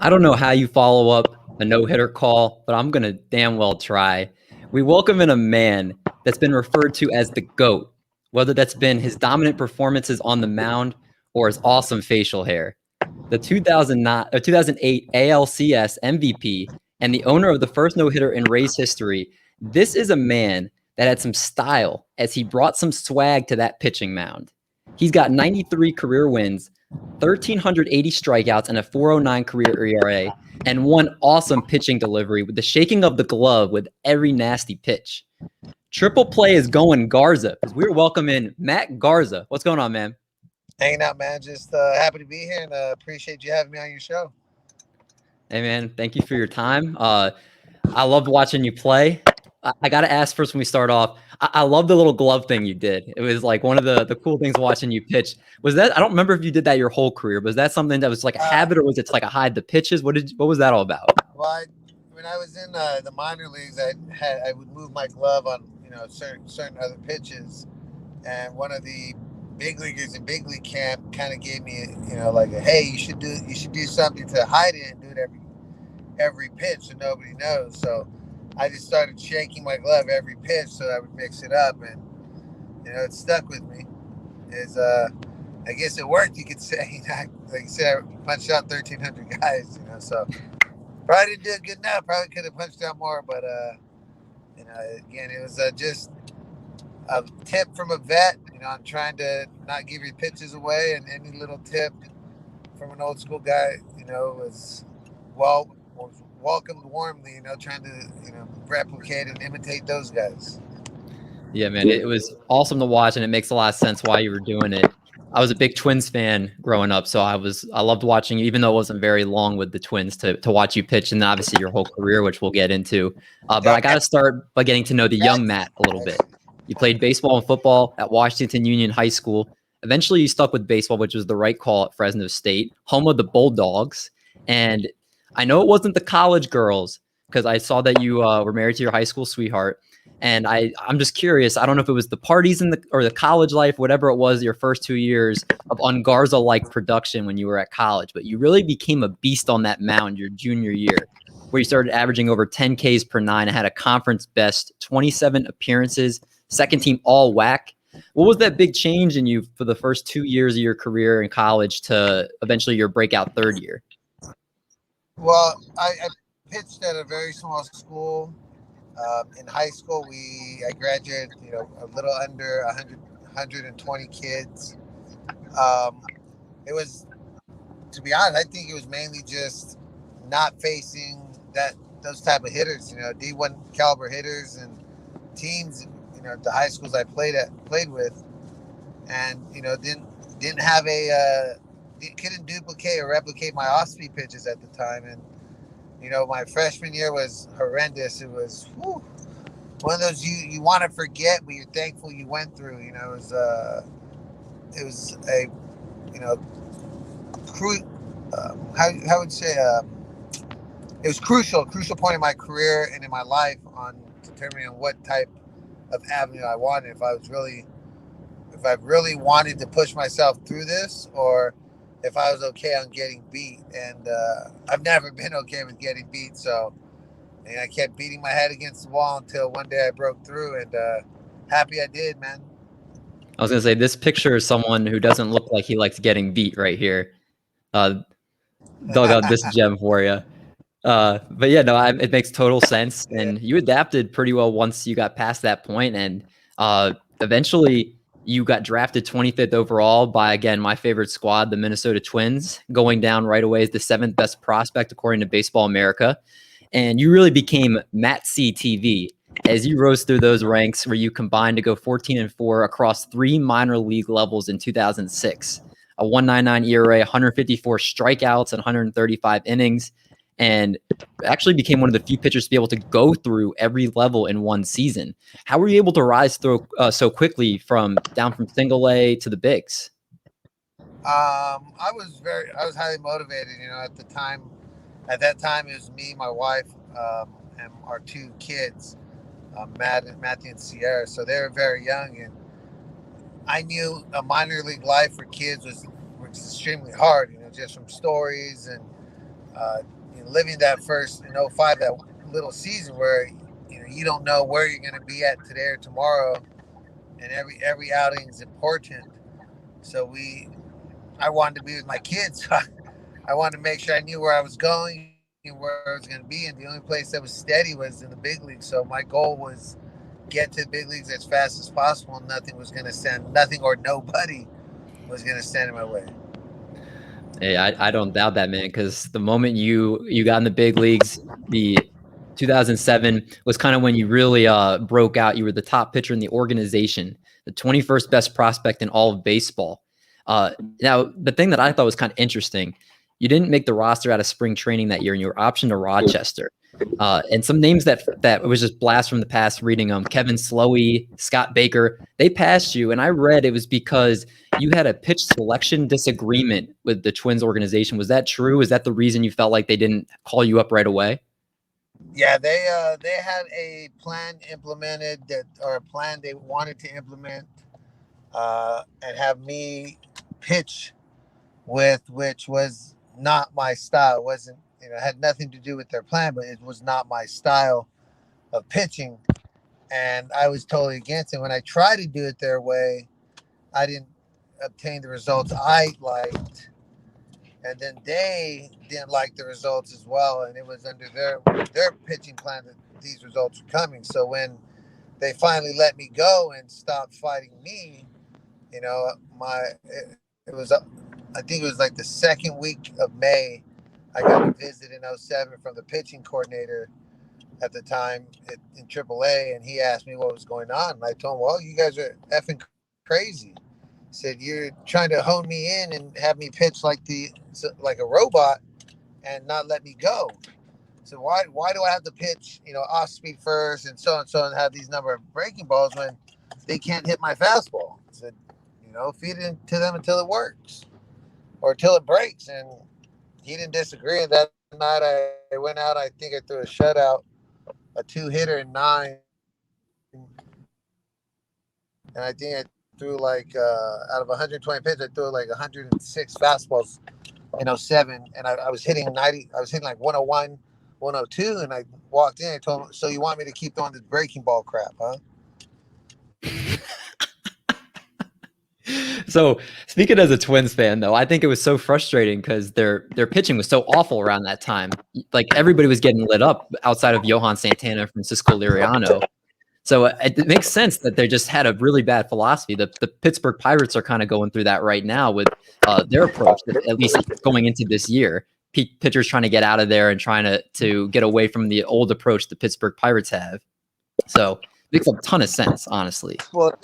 I don't know how you follow up a no-hitter call, but I'm going to damn well try. We welcome in a man that's been referred to as the GOAT, whether that's been his dominant performances on the mound or his awesome facial hair. The 2009 or 2008 ALCS MVP and the owner of the first no-hitter in Rays history. This is a man that had some style as he brought some swag to that pitching mound. He's got 93 career wins, 1,380 strikeouts, and a 4.09 career ERA, and one awesome pitching delivery with the shaking of the glove with every nasty pitch. Triple play is going Garza because we're welcoming Matt Garza. What's going on, man? Hanging out, man. Just happy to be here and appreciate you having me on your show. Hey, man, thank you for your time. I loved watching you play. I got to ask first when we start off. I love the little glove thing you did. It was like one of the cool things watching you pitch. Was that? I don't remember if you did that your whole career. But was that something that was like a habit, or was it like a hide the pitches? What was that all about? Well, when I was in the minor leagues, I would move my glove on certain other pitches, and one of the big leaguers in big league camp kind of gave me like a, hey, you should do something to hide it and do it every pitch so nobody knows. So I just started shaking my glove every pitch so I would mix it up, and it stuck with me. I guess it worked, you could say. Like you said, I punched out 1,300 guys. So probably didn't do it good enough. Probably could have punched out more, but again, it was just a tip from a vet. I'm trying to not give your pitches away, and any little tip from an old school guy, was welcomed warmly. Trying to replicate and imitate those guys. Yeah, man, it was awesome to watch, and it makes a lot of sense why you were doing it. I was a big Twins fan growing up, so I loved watching you, even though it wasn't very long with the Twins to watch you pitch, and obviously your whole career, which we'll get into. But I got to start by getting to know the young Matt a little bit. You played baseball and football at Washington Union High School. Eventually, you stuck with baseball, which was the right call at Fresno State, home of the Bulldogs. And I know it wasn't the college girls because I saw that you were married to your high school sweetheart. And I'm just curious. I don't know if it was the parties or the college life, whatever it was, your first 2 years of Garza-like production when you were at college, but you really became a beast on that mound your junior year, where you started averaging over 10 Ks per nine and had a conference best 27 appearances, second team all WAC. What was that big change in you for the first 2 years of your career in college to eventually your breakout third year? Well, I pitched at a very small school. In high school, I graduated, a little under 120 kids. It was, to be honest, I think it was mainly just not facing those type of hitters, D1 caliber hitters and teams, the high schools I played with, and didn't have couldn't duplicate or replicate my off-speed pitches at the time, and my freshman year was horrendous. It was one of those you want to forget, but you're thankful you went through. It was a how would say it was crucial point in my career and in my life on determining what type of avenue I wanted. If I really wanted to push myself through this, or if I was okay on getting beat. And I've never been okay with getting beat. So I kept beating my head against the wall until one day I broke through, and happy I did, man. I was going to say, this picture is someone who doesn't look like he likes getting beat right here. Dug out this gem for you. But yeah, no, it makes total sense. And you adapted pretty well once you got past that point. And eventually you got drafted 25th overall by, again, my favorite squad, the Minnesota Twins, going down right away as the 7th best prospect, according to Baseball America. And you really became Matt C TV as you rose through those ranks, where you combined to go 14-4 across 3 minor league levels in 2006. A 1.99 ERA, 154 strikeouts, and 135 innings. And actually became one of the few pitchers to be able to go through every level in one season. How were you able to rise through so quickly from single A to the bigs? I was highly motivated. At that time, it was me, my wife, and our 2 kids, Matthew and Sierra. So they were very young, and I knew a minor league life for kids was extremely hard. Just from stories and living that first in '05, that little season where you don't know where you're going to be at today or tomorrow, and every outing is important. So I wanted to be with my kids. So I wanted to make sure I knew where I was going and where I was going to be, and the only place that was steady was in the big leagues. So my goal was get to the big leagues as fast as possible. And nothing or nobody was going to stand in my way. Hey, I don't doubt that, man, because the moment you got in the big leagues, the 2007 was kind of when you really broke out. You were the top pitcher in the organization, the 21st best prospect in all of baseball. Now, the thing that I thought was kind of interesting, you didn't make the roster out of spring training that year, and you were optioned to Rochester. And some names that was just blast from the past reading them, Kevin Slowey, Scott Baker, they passed you. And I read it was because you had a pitch selection disagreement with the Twins organization. Was that true? Is that the reason you felt like they didn't call you up right away? Yeah, they had a plan implemented or a plan they wanted to implement and have me pitch with, which was not my style. It wasn't, it had nothing to do with their plan, but it was not my style of pitching. And I was totally against it. When I tried to do it their way, I didn't obtain the results I liked. And then they didn't like the results as well. And it was under their pitching plan that these results were coming. So when they finally let me go and stopped fighting me, I think it was like the second week of May, I got a visit in '07 from the pitching coordinator at the time in AAA, and he asked me what was going on. And I told him, well, you guys are effing crazy. He said, you're trying to hone me in and have me pitch like a robot and not let me go. So why do I have to pitch, off speed first and so and have these number of breaking balls when they can't hit my fastball? I said, feed it to them until it works or until it breaks. And he didn't disagree. And that night I went out, I think I threw a shutout, a 2-hitter in 9. And I think I threw out of 120 pitches, I threw 106 fastballs in '07. And I was hitting 90. I was hitting 101, 102. And I walked in and told him, so you want me to keep throwing this breaking ball crap, huh? So speaking as a Twins fan, though, I think it was so frustrating because their pitching was so awful around that time. Like everybody was getting lit up outside of Johan Santana, Francisco Liriano. So it makes sense that they just had a really bad philosophy. The Pittsburgh Pirates are kind of going through that right now with their approach, at least going into this year. Pitchers trying to get out of there and trying to get away from the old approach the Pittsburgh Pirates have. So it makes a ton of sense, honestly. Well,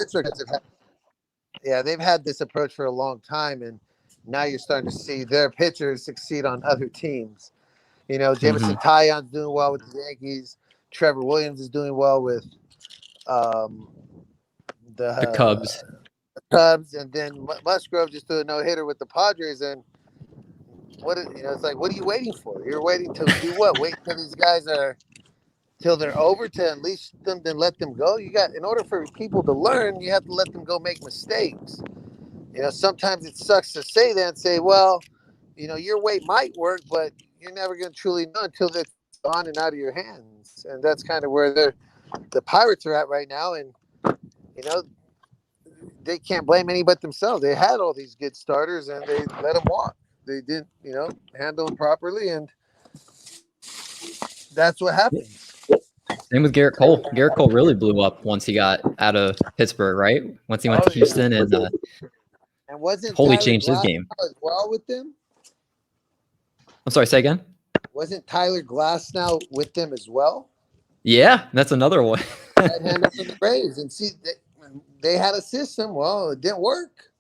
they've had this approach for a long time, and now you're starting to see their pitchers succeed on other teams. Jameson Taillon's doing well with the Yankees. Trevor Williams is doing well with the Cubs. And then Musgrove just threw a no-hitter with the Padres. And it's like, what are you waiting for? You're waiting to do what? Wait till these guys till they're over to unleash them, then let them go. In order for people to learn, you have to let them go make mistakes. Sometimes it sucks to say that and say, well, your way might work, but you're never going to truly know until it's gone and out of your hands. And that's kind of where the Pirates are at right now. And, they can't blame any but themselves. They had all these good starters and they let them walk. They didn't, handle them properly. And that's what happens. Same with Garrett Cole. Garrett Cole really blew up once he got out of Pittsburgh, right? Once he went to Houston and wasn't totally Tyler changed Glass his game. as well with them? I'm sorry, say again? Wasn't Tyler Glass now with them as well? Yeah, that's another one. Right hand up in the Braves. And see, they had a system. Well, it didn't work.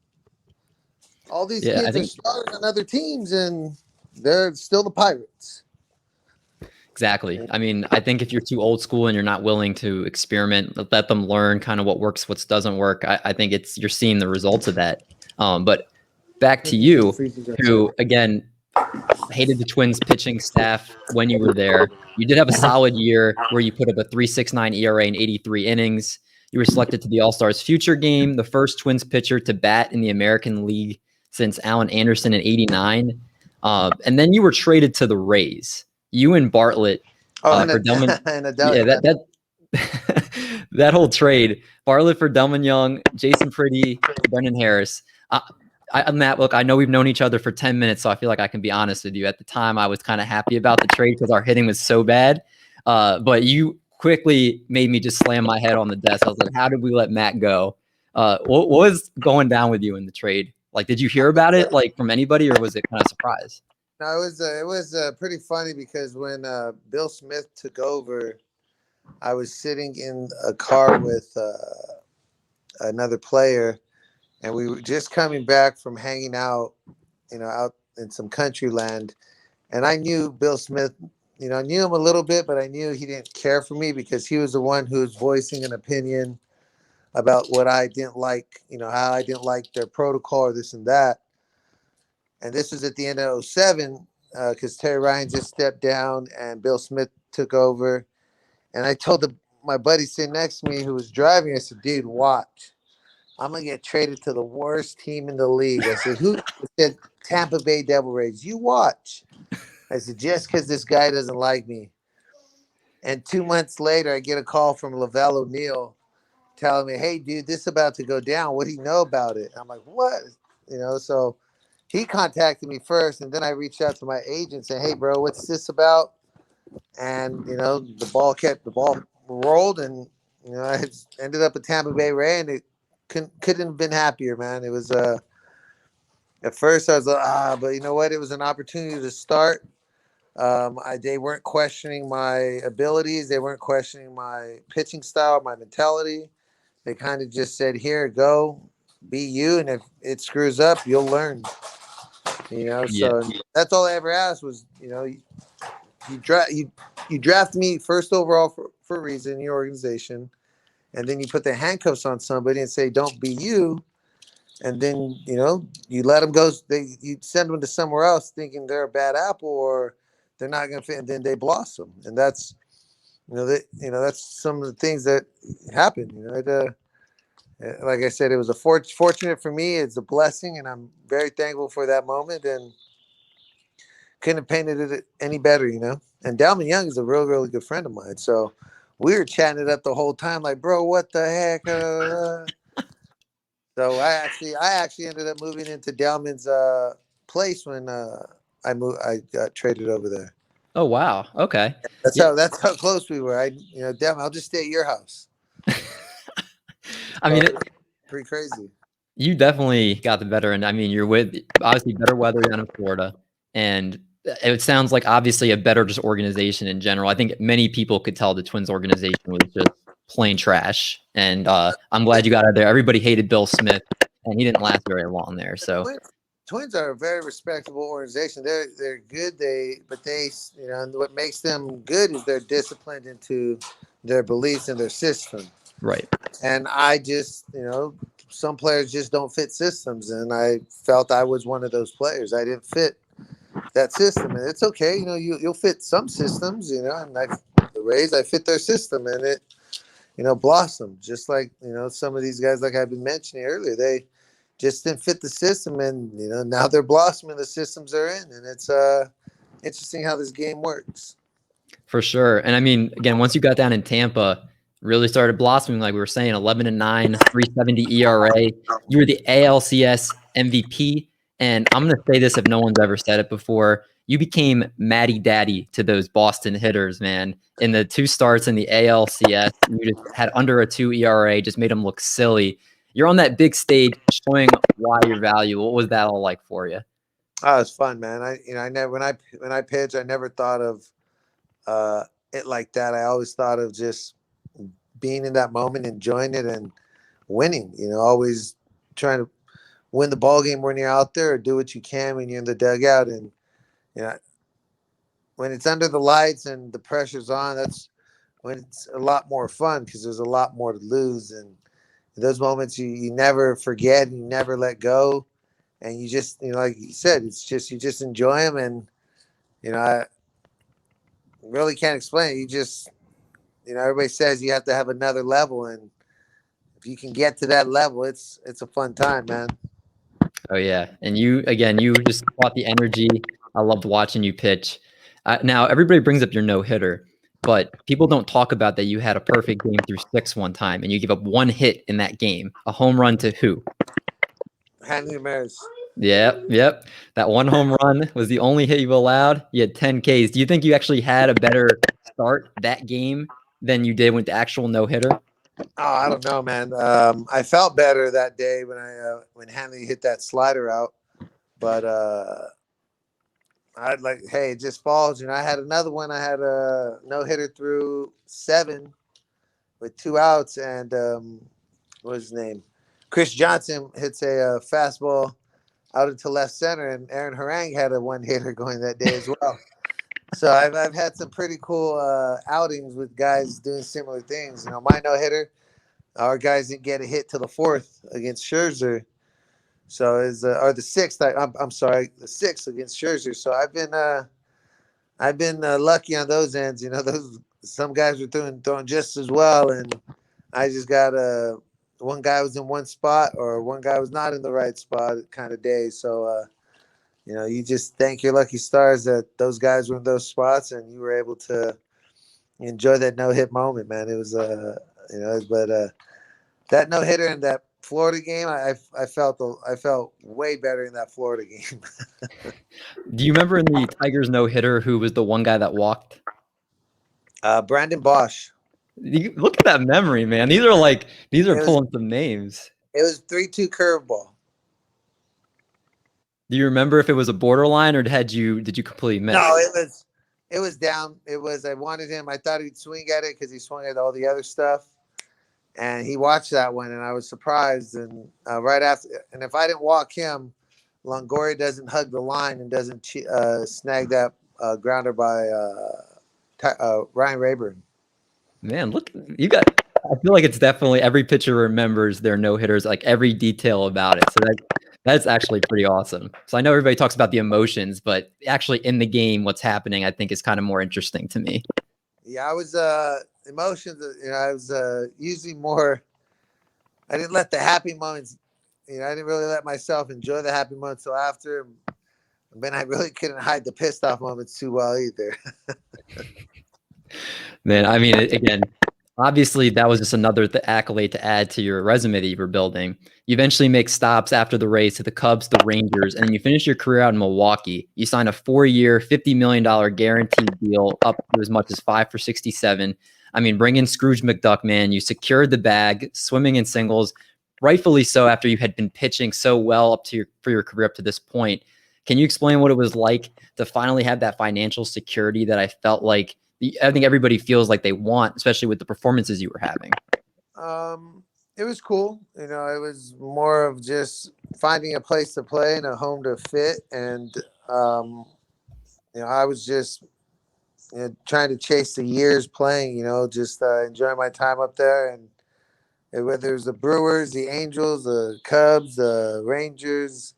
All these kids are starting on other teams, and they're still the Pirates. Exactly. I mean, I think if you're too old school and you're not willing to experiment, let them learn kind of what works, what doesn't work. I think you're seeing the results of that. But back to you, who again hated the Twins pitching staff when you were there. You did have a solid year where you put up a 3.69 ERA in 83 innings. You were selected to the All-Stars Future Game, the first Twins pitcher to bat in the American League since Allen Anderson in '89. And then you were traded to the Rays. You and Bartlett for Delman. Yeah, that whole trade. Bartlett for Delman Young, Jason Pretty, Brendan Harris. Matt, look, I know we've known each other for 10 minutes, so I feel like I can be honest with you. At the time, I was kind of happy about the trade because our hitting was so bad. But you quickly made me just slam my head on the desk. I was like, how did we let Matt go? What was going down with you in the trade? Like, did you hear about it like from anybody, or was it kind of a surprise? No, it was pretty funny because when Bill Smith took over, I was sitting in a car with another player, and we were just coming back from hanging out, out in some country land. And I knew Bill Smith, I knew him a little bit, but I knew he didn't care for me because he was the one who was voicing an opinion about what I didn't like, how I didn't like their protocol or this and that. And this was at the end of 2007 because Terry Ryan just stepped down and Bill Smith took over. And I told my buddy sitting next to me who was driving, I said, dude, watch. I'm going to get traded to the worst team in the league. I said, who? I said, Tampa Bay Devil Rays. You watch. I said, just because this guy doesn't like me. And 2 months later, I get a call from Lavelle O'Neal telling me, hey, dude, this is about to go down. What do you know about it? I'm like, what? So he contacted me first, and then I reached out to my agent saying, hey, bro, what's this about? And, the ball rolled, and, I ended up at Tampa Bay Ray, and it couldn't have been happier, man. It was at first I was like, but you know what? It was an opportunity to start. They weren't questioning my abilities. They weren't questioning my pitching style, my mentality. They kind of just said, here, go, be you. And if it screws up, you'll learn, So that's all I ever asked was, you draft me first overall for a reason in your organization. And then you put the handcuffs on somebody and say, don't be you. And then, you let them go. You send them to somewhere else thinking they're a bad apple or they're not going to fit. And then they blossom. And that's, that's some of the things that happen. Like I said, it was fortunate for me. It's a blessing. And I'm very thankful for that moment. And couldn't have painted it any better, And Delman Young is a real, really good friend of mine. So we were chatting it up the whole time, like, bro, what the heck? So I actually ended up moving into Delman's place when I got traded over there. Oh wow! Okay, that's how close we were. Delman, I'll just stay at your house. I mean, pretty crazy. You definitely got the better end. I mean, you're with obviously better weather down in Florida, and it sounds like obviously a better just organization in general. I think many people could tell the Twins organization was just plain trash, and I'm glad you got out of there. Everybody hated Bill Smith, and he didn't last very long there. So Twins are a very respectable organization. They're good. But what makes them good is they're disciplined into their beliefs and their system. Right. And I just, some players just don't fit systems, and I felt I was one of those players. I didn't fit that system, and it's okay. You'll fit some systems, and the Rays, I fit their system, and it, blossomed. Just like some of these guys, like I've been mentioning earlier, they just didn't fit the system, and now they're blossoming. The systems they're in, and it's interesting how this game works. For sure, and I mean, again, once you got down in Tampa, really started blossoming, like we were saying, 11-9, 3.70 ERA. You were the ALCS MVP, and I'm going to say this if no one's ever said it before. You became Matty Daddy to those Boston hitters, man. In the 2 starts in the ALCS, you just had under a 2 ERA, just made them look silly. You're on that big stage showing why you're valuable. What was that all like for you? Oh, it's fun, man. I never when I pitch, I never thought of it like that. I always thought of just being in that moment, enjoying it, and winning. Always trying to win the ball game when you're out there, or do what you can when you're in the dugout. And when it's under the lights and the pressure's on, that's when it's a lot more fun because there's a lot more to lose. And in those moments, you never forget and you never let go. And you just, like you said, it's just you just enjoy them. And I really can't explain it. You just, everybody says you have to have another level, and if you can get to that level, it's a fun time, man. Oh yeah, and you just brought the energy. I loved watching you pitch. Now everybody brings up your no hitter, but people don't talk about that you had a perfect game through 6 one time, and you gave up 1 hit in that game. A home run to who? Hanley Ramirez. Yep. That 1 home run was the only hit you allowed. You had 10 Ks. Do you think you actually had a better start that game than you did with the actual no hitter? Oh, I don't know, man. I felt better that day when Hanley hit that slider out, but I'd like, hey, it just falls. I had another one. I had a no hitter through 7 with 2 outs, and what was his name? Chris Johnson hits a fastball out into left center, and Aaron Harang had a 1-hitter going that day as well. So I've had some pretty cool outings with guys doing similar things. My no hitter, our guys didn't get a hit till the 4th against Scherzer. So or the 6th. I'm sorry, the 6th against Scherzer. So I've been lucky on those ends. Some guys were throwing just as well, and I just got one guy was in one spot, or one guy was not in the right spot kind of day. So you just thank your lucky stars that those guys were in those spots, and you were able to enjoy that no hit moment, man. It was but that no hitter in that Florida game, I felt way better in that Florida game. Do you remember in the Tigers no hitter who was the one guy that walked? Brandon Bosch. Look at that memory, man. These are pulling some names. It was 3-2 curveball. Do you remember if it was a borderline, or did you completely miss? No, it was down. I wanted him. I thought he'd swing at it because he swung at all the other stuff, and he watched that one, and I was surprised. And right after, and if I didn't walk him, Longoria doesn't hug the line and doesn't snag that grounder by Ryan Rayburn. Man, look, I feel like it's definitely every pitcher remembers their no hitters, like every detail about it. So that's actually pretty awesome. So I know everybody talks about the emotions, but actually in the game, what's happening, I think is kind of more interesting to me. Yeah, I was emotions. I was usually more. I didn't let the happy moments. I didn't really let myself enjoy the happy moments till after. And then I really couldn't hide the pissed off moments too well either. Man, I mean, again, obviously that was just another accolade to add to your resume that you were building. You eventually make stops after the Rays to the Cubs, the Rangers, and then you finish your career out in Milwaukee. You sign a 4-year, $50 million guaranteed deal up to as much as 5 for 67. I mean, bring in Scrooge McDuck, man. You secured the bag, swimming in singles, rightfully so after you had been pitching so well for your career up to this point. Can you explain what it was like to finally have that financial security that I felt like I think everybody feels like they want, especially with the performances you were having? It was cool. It was more of just finding a place to play and a home to fit. And, I was just trying to chase the years playing, just enjoying my time up there. And whether it was the Brewers, the Angels, the Cubs, the Rangers,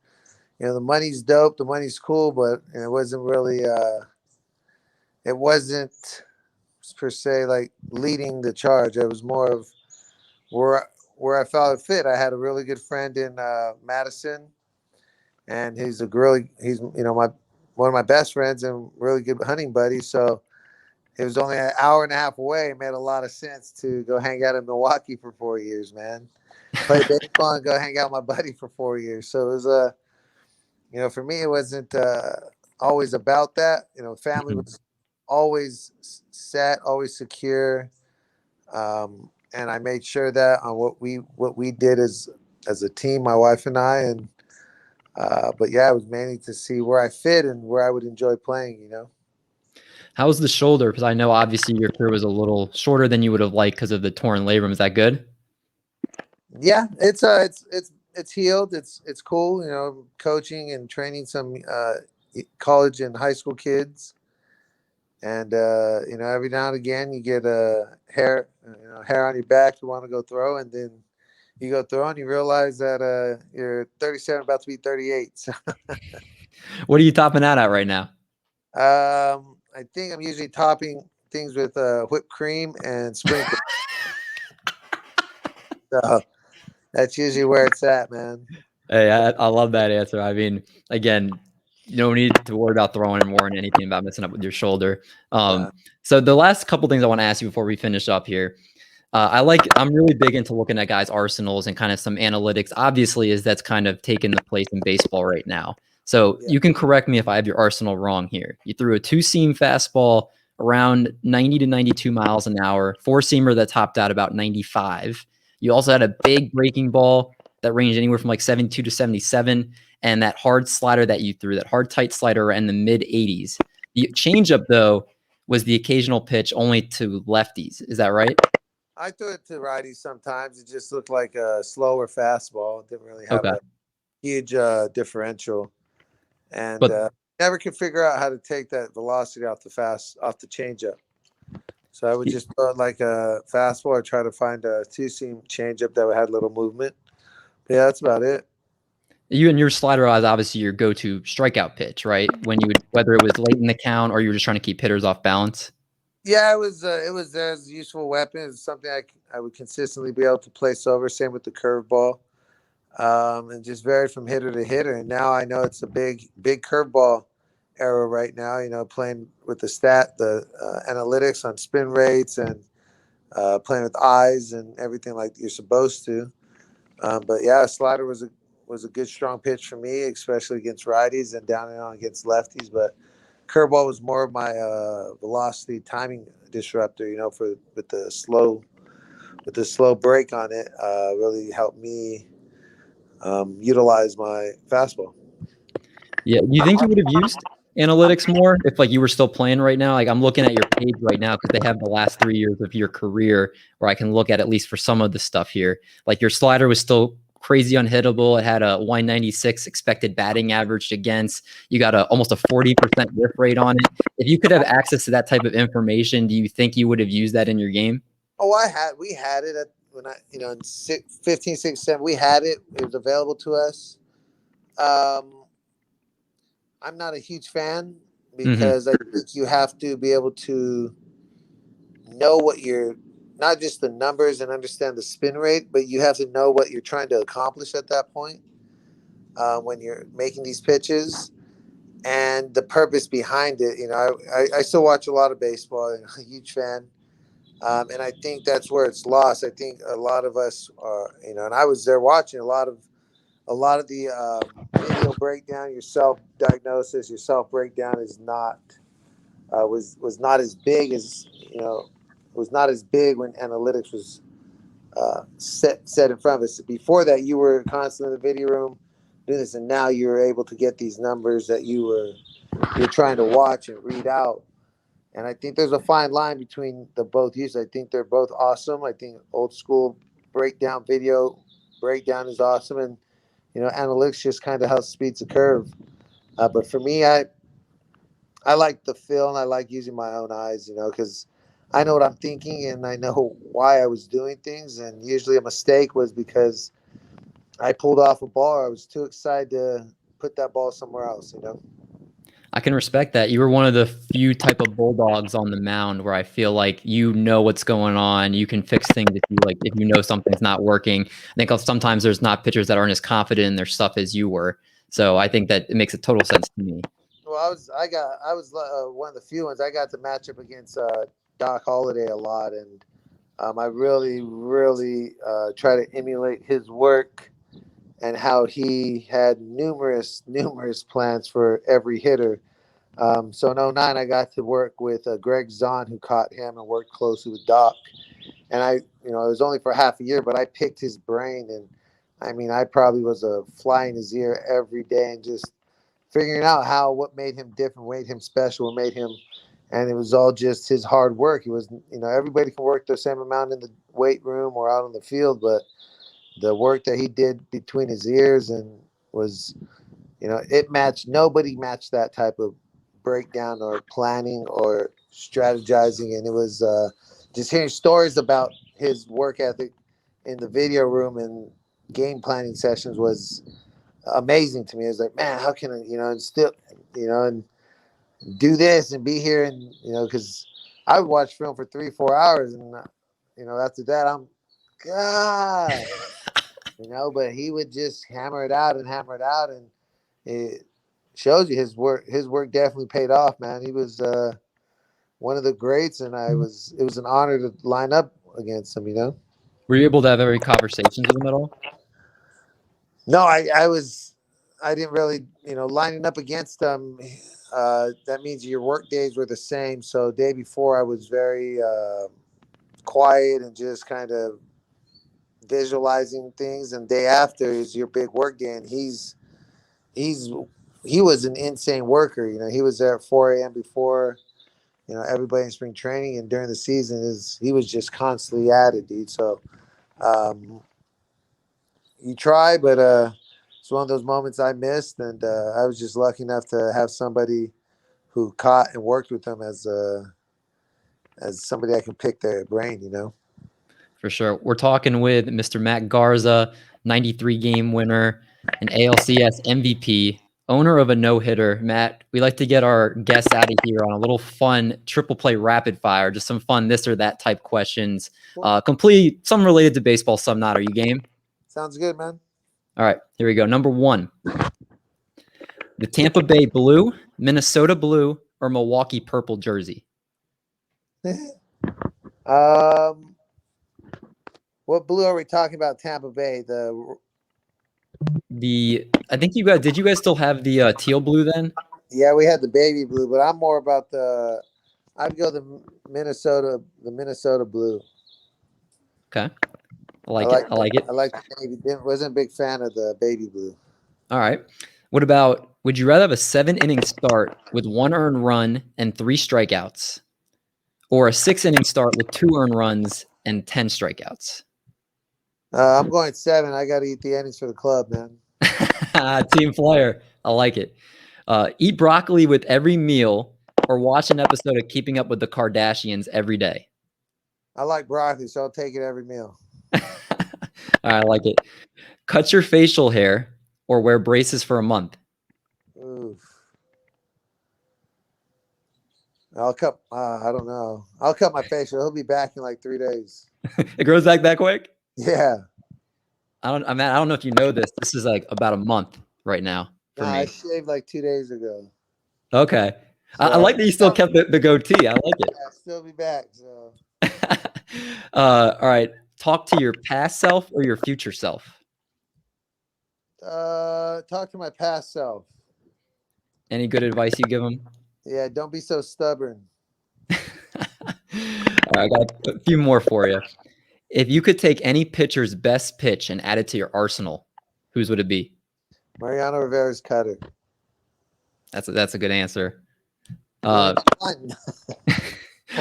the money's dope. The money's cool, but it wasn't really it wasn't per se like leading the charge. It was more of where I felt it fit. I had a really good friend in Madison, and he's one of my best friends and really good hunting buddy. So it was only an hour and a half away. It made a lot of sense to go hang out in Milwaukee for 4 years, man. Play baseball and go hang out with my buddy for 4 years. So it was for me, it wasn't always about that. Family was always set, always secure, and I made sure that on what we did as a team, my wife and I, and but yeah, it was mainly to see where I fit and where I would enjoy playing. How was the shoulder? Because I know obviously your career was a little shorter than you would have liked because of the torn labrum. Is that good? Yeah, it's healed. It's cool. Coaching and training some college and high school kids. And every now and again you get hair on your back. You want to go throw, and then you go throw, and you realize that you're 37, about to be 38. So what are you topping out at right now? I think I'm usually topping things with whipped cream and sprinkles. So that's usually where it's at, man. Hey, I love that answer. I mean, again, You don't need to worry about throwing more and anything about messing up with your shoulder. So the last couple things I want to ask you before we finish up here. I'm really big into looking at guys' arsenals and kind of some analytics. Obviously, that's kind of taken the place in baseball right now. So you can correct me if I have your arsenal wrong here. You threw a 2-seam fastball around 90 to 92 miles an hour, 4-seamer that topped out about 95. You also had a big breaking ball that ranged anywhere from like 72 to 77, and that hard slider that you threw, that hard tight slider in the mid 80s. The changeup though was the occasional pitch only to lefties. Is that right? I threw it to righties sometimes. It just looked like a slower fastball. It didn't really have a huge differential, and never could figure out how to take that velocity off the changeup. So I would just throw it like a fastball or try to find a 2-seam changeup that had little movement. But yeah, that's about it. You and your slider was obviously your go-to strikeout pitch, right? When you would, whether it was late in the count or you were just trying to keep hitters off balance. Yeah, it was a useful weapon. It's something I would consistently be able to place over. Same with the curveball, and just varied from hitter to hitter. And now I know it's a big curveball era right now. You know, playing with the analytics on spin rates and playing with eyes and everything like you're supposed to. But yeah, slider was a good strong pitch for me, especially against righties and down and on against lefties. But curveball was more of my velocity timing disruptor, you know, with the slow break on it, really helped me utilize my fastball. Yeah, you think you would have used analytics more if like you were still playing right now? Like I'm looking at your page right now because they have the last 3 years of your career where I can look at least for some of the stuff here. Like your slider was still crazy unhittable. It had a 196 expected batting average against. You got almost a 40% whiff rate on it. If you could have access to that type of information, do you think you would have used that in your game? Oh, we had it when in 15, 16, 17, we had it. It was available to us. I'm not a huge fan because I think you have to be able to know what you're, not just the numbers and understand the spin rate, but you have to know what you're trying to accomplish at that point when you're making these pitches and the purpose behind it. You know, I still watch a lot of baseball and I'm a huge fan. And I think that's where it's lost. I think a lot of us are, you know, and I was there watching a lot of the video breakdown, your self-diagnosis, your self-breakdown is not was not as big as, you know, was not as big when analytics was set in front of us. Before that, you were constantly in the video room doing this, and now you're able to get these numbers that you're trying to watch and read out. And I think there's a fine line between the both uses. I think they're both awesome. I think old school video breakdown is awesome, and you know, analytics just kind of helps speeds the curve. But for me, I like the feel and I like using my own eyes, you know, because I know what I'm thinking and I know why I was doing things. And usually a mistake was because I pulled off a ball or I was too excited to put that ball somewhere else, you know. I can respect that. You were one of the few type of bulldogs on the mound where I feel like you know what's going on. You can fix things if you know something's not working. I think sometimes there's not pitchers that aren't as confident in their stuff as you were. So I think that it makes a total sense to me. Well, I was one of the few ones. I got to match up against Doc Holliday a lot, and I really try to emulate his work and how he had numerous plans for every hitter. So in 2009, I got to work with Greg Zahn, who caught him and worked closely with Doc. And it was only for half a year, but I picked his brain. And I mean, I probably was a fly in his ear every day and just figuring out what made him different, what made him special, what made him. And it was all just his hard work. It was, everybody can work the same amount in the weight room or out on the field, but the work that he did between his ears and was, nobody matched that type of breakdown or planning or strategizing. And it was just hearing stories about his work ethic in the video room and game planning sessions was amazing to me. It was like, man, how can I, and still, and do this and be here and, because I would watch film for 3-4 hours and, after that, I'm, God. But he would just hammer it out and it shows you his work definitely paid off, man. He was one of the greats, and it was an honor to line up against him, you know. Were you able to have every conversations with him at all? No, I didn't really, lining up against him. That means your work days were the same. So day before I was very quiet and just kind of visualizing things, and day after is your big work day, and he was an insane worker. He was there at 4 a.m. before everybody in spring training, and during the season he was just constantly at it, dude. So you try, but it's one of those moments I missed, and I was just lucky enough to have somebody who caught and worked with them as somebody I can pick their brain, For sure. We're talking with Mr. Matt Garza, 93 game winner, an ALCS MVP, owner of a no-hitter. Matt, we like to get our guests out of here on a little fun triple play rapid fire, just some fun this or that type questions. Complete, some related to baseball, some not. Are you game? Sounds good, man. All right, here we go. Number 1, the Tampa Bay blue, Minnesota blue, or Milwaukee purple jersey? What blue are we talking about? Tampa Bay. I think you guys, did you guys still have the teal blue then? Yeah, we had the baby blue, but I'm more about I'd go the Minnesota blue. Okay. I like it. I like the baby. Wasn't a big fan of the baby blue. All right. What about, would you rather have a 7-inning start with 1 earned run and 3 strikeouts, or a 6-inning start with 2 earned runs and 10 strikeouts? I'm going 7. I got to eat the innings for the club, man. Team player. I like it. Eat broccoli with every meal, or watch an episode of Keeping Up with the Kardashians every day? I like broccoli, so I'll take it every meal. I like it. Cut your facial hair or wear braces for a month? Oof. I don't know. I'll cut my facial. He'll be back in like 3 days. It grows back that quick? Yeah. I don't know if you know this. This is like about a month right now for me. I shaved like 2 days ago. Okay. So, I like that you still kept the goatee. I like it. Yeah, I'll still be back. So. All right. Talk to your past self or your future self? Talk to my past self. Any good advice you give them? Yeah, don't be so stubborn. All right, I got a few more for you. If you could take any pitcher's best pitch and add it to your arsenal, whose would it be? Mariano Rivera's cutter. That's a good answer.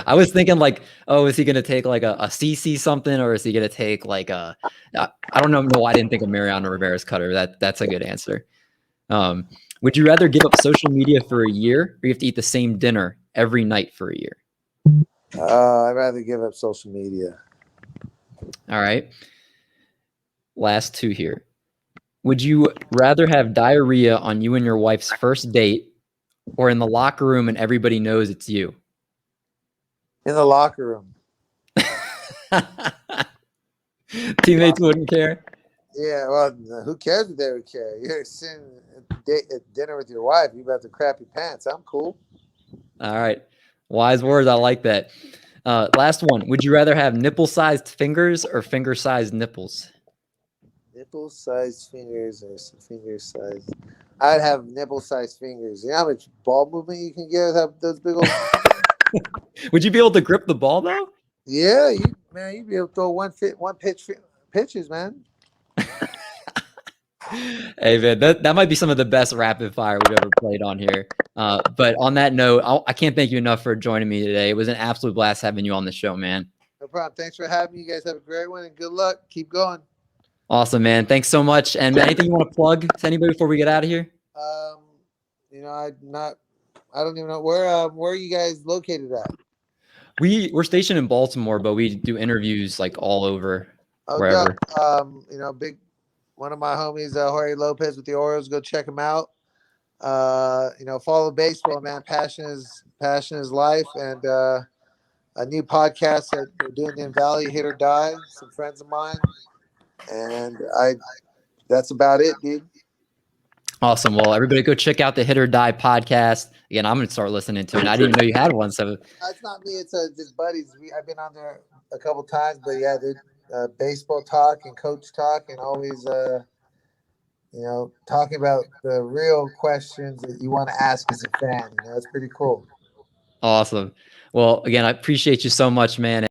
I was thinking like, oh, is he going to take like a CC something, or is he going to take like I don't know. No, I didn't think of Mariano Rivera's cutter. That's a good answer. Would you rather give up social media for a year, or you have to eat the same dinner every night for a year? I'd rather give up social media. All right. Last 2 here. Would you rather have diarrhea on you and your wife's first date, or in the locker room and everybody knows it's you? In the locker room. Teammates wouldn't care? Yeah, well, who cares if they would care? You're sitting at dinner with your wife. You about to crap your pants. I'm cool. All right. Wise words. I like that. Last one. Would you rather have nipple-sized fingers or finger-sized nipples? Nipple-sized fingers or finger-sized? I'd have nipple-sized fingers. You know how much ball movement you can get with those big old... Would you be able to grip the ball, though? Yeah, you'd be able to throw pitches, man. Hey, man, that might be some of the best rapid fire we've ever played on here. But on that note, I can't thank you enough for joining me today. It was an absolute blast having you on the show, man. No problem. Thanks for having me. You guys have a great one, and good luck. Keep going. Awesome, man. Thanks so much. And anything you want to plug to anybody before we get out of here? I don't even know where are you guys located at? We're stationed in Baltimore, but we do interviews like all over, wherever. One of my homies, Jorge Lopez with the Orioles. Go check him out. Follow baseball, man. Passion is life, and a new podcast that we're doing in Valley, Hit or Die. Some friends of mine, and that's about it, dude. Awesome. Well, everybody go check out the Hit or Die podcast. Again, I'm going to start listening to it. I didn't even know you had one. So It's not me. It's just buddies. I've been on there a couple times, but yeah, baseball talk and coach talk, and always talking about the real questions that you want to ask as a fan. It's pretty cool. Awesome. Well, again, I appreciate you so much, man.